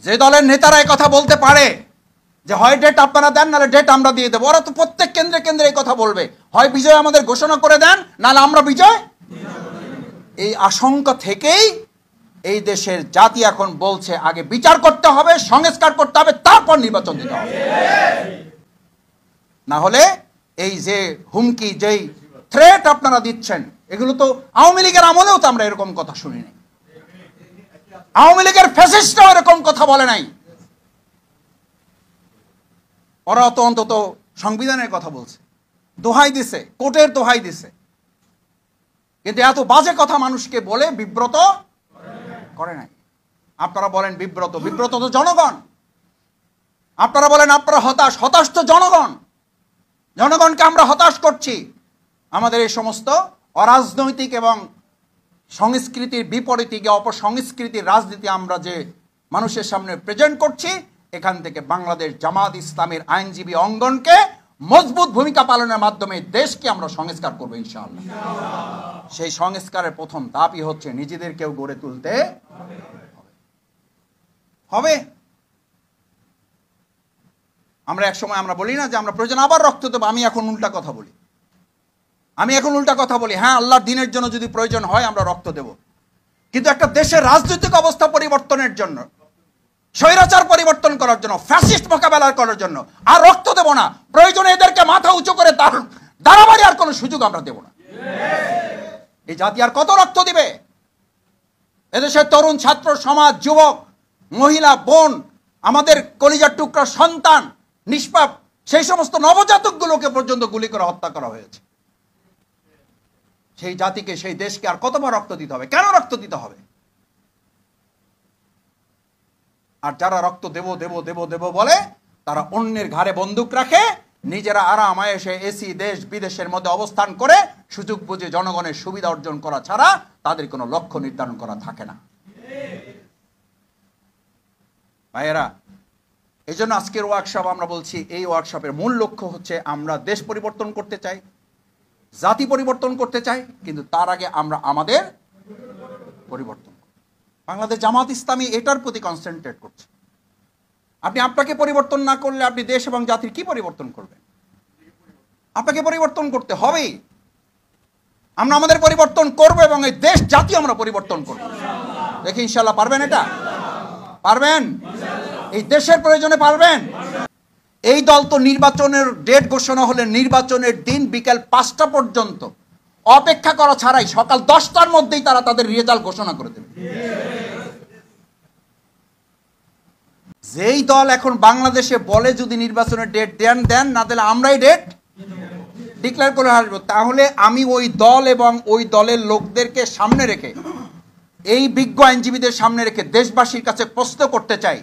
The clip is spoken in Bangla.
যে দলের নেতারা এই কথা বলতে পারে যে হয় ডেট আপনারা দেন, নাহলে ডেট আমরা দিয়ে দেবো, ওরা তো প্রত্যেক কেন্দ্রে কেন্দ্রে এই কথা বলবে, হয় বিজয় আমাদের ঘোষণা করে দেন, নাহলে আমরা বিজয়। এই আশঙ্কা থেকেই এই দেশের জাতি এখন বলছে আগে বিচার করতে হবে, সংস্কার করতে হবে, তারপর নির্বাচন দিতে হবে। না হলে এই যে হুমকি, যেই থ্রেট আপনারা দিচ্ছেন, এগুলো তো আওয়ামী লীগের আমলেও তো আমরা এরকম কথা শুনিনি। আওয়ামী লীগের ফ্যাসিস্টরাও এরকম কথা বলে নাই। ওরা তো অন্তত সংবিধানের কথা বলছে, দোহাই দিছে, কোর্টের দোহাই দিছে, কিন্তু এত বাজে কথা মানুষকে বলে বিব্রত করে নাই। আপনারা বলেন বিব্রত, বিব্রত তো জনগণ। আপনারা বলেন আপনারা হতাশ, হতাশ তো জনগণ। জনগণকে আমরা হতাশ করছি। আমাদের এই সমস্ত অরাজনৈতিক এবং সংস্কৃতির বিপরীতে গিয়ে অপসংস্কৃতির রাজনীতি আমরা যে মানুষের সামনে প্রেজেন্ট করছি, এখান থেকে বাংলাদেশ জামাত ইসলামের আইনজীবী অঙ্গনকে মজবুত ভূমিকা পালনের মাধ্যমে দেশকে আমরা সংস্কার করবো ইনশাআল্লাহ। সেই সংস্কারের প্রথম ধাপই হচ্ছে নিজেদেরকেও গড়ে তুলতে হবে। আমরা এক সময় আমরা বলি না যে আমরা প্রয়োজন আবার রক্ত দেবো। আমি এখন উল্টা কথা বলি, হ্যাঁ আল্লাহর দিনের জন্য যদি প্রয়োজন হয় আমরা রক্ত দেব, কিন্তু একটা দেশের রাজনৈতিক অবস্থা পরিবর্তনের জন্য, স্বৈরাচার পরিবর্তন করার জন্য, ফ্যাসিস্ট মোকাবেলা করার জন্য আর রক্ত দেব না। প্রয়োজনে এদেরকে মাথা উঁচু করে দাঁড়াবাড়ি আর কোনো সুযোগ আমরা দেব না। এই জাতি আর কত রক্ত দিবে? এদেশের তরুণ ছাত্র সমাজ, যুবক, মহিলা, বোন, আমাদের কলিজার টুকরা সন্তান, নিষ্পাপ সেই সমস্ত নবজাতকগুলোকে পর্যন্ত গুলি করে হত্যা করা হয়েছে। সেই জাতিকে, সেই দেশকে আর কতবার রক্ত দিতে হবে? কেন রক্ত দিতে হবে? আর যারা রক্ত দেব দেব দেব দেব বলে, তারা অন্যের ঘাড়ে বন্দুক রাখে, নিজেরা আরাম আয়েশে এসি দেশ বিদেশের মধ্যে অবস্থান করে সুযোগ বুঝে জনগণের সুবিধা অর্জন করা ছাড়া তাদের কোনো লক্ষ্য নির্ধারণ করা থাকে না। ভাইয়েরা, এই জন্য আজকের ওয়ার্কশপ আমরা বলছি, এই ওয়ার্কশপের মূল লক্ষ্য হচ্ছে আমরা দেশ পরিবর্তন করতে চাই, জাতি পরিবর্তন করতে চাই, কিন্তু তার আগে আমরা আমাদের পরিবর্তন। বাংলাদেশ জামাত ইসলামী এটার প্রতি কনসেন্ট্রেট করছে। আপনি আপনাকে পরিবর্তন না করলে আপনি দেশ এবং জাতির কি পরিবর্তন করবেন? আপনাকে পরিবর্তন করতে হবেই। আমরা আমাদের পরিবর্তন করব এবং এই দেশ জাতি আমরা পরিবর্তন করব। দেখি ইনশাআল্লাহ পারবেন? এটা পারবেন? এই দেশের প্রয়োজনে পারবেন? এই দল তো নির্বাচনের ডেট ঘোষণা হলে নির্বাচনের দিন বিকেল 5টা পর্যন্ত অপেক্ষা করা ছাড়াই সকাল 10টার মধ্যেই তারা তাদের রেজাল্ট ঘোষণা করে দেবে। যেই দল এখন বাংলাদেশে বলে যদি নির্বাচনের ডেট দেন, না দিলে আমরাই ডেট ডিক্লেয়ার করে আসবো, তাহলে আমি ওই দল এবং ওই দলের লোকদেরকে সামনে রেখে, এই বিজ্ঞ আইনজীবীদের সামনে রেখে দেশবাসীর কাছে প্রশ্ন করতে চাই,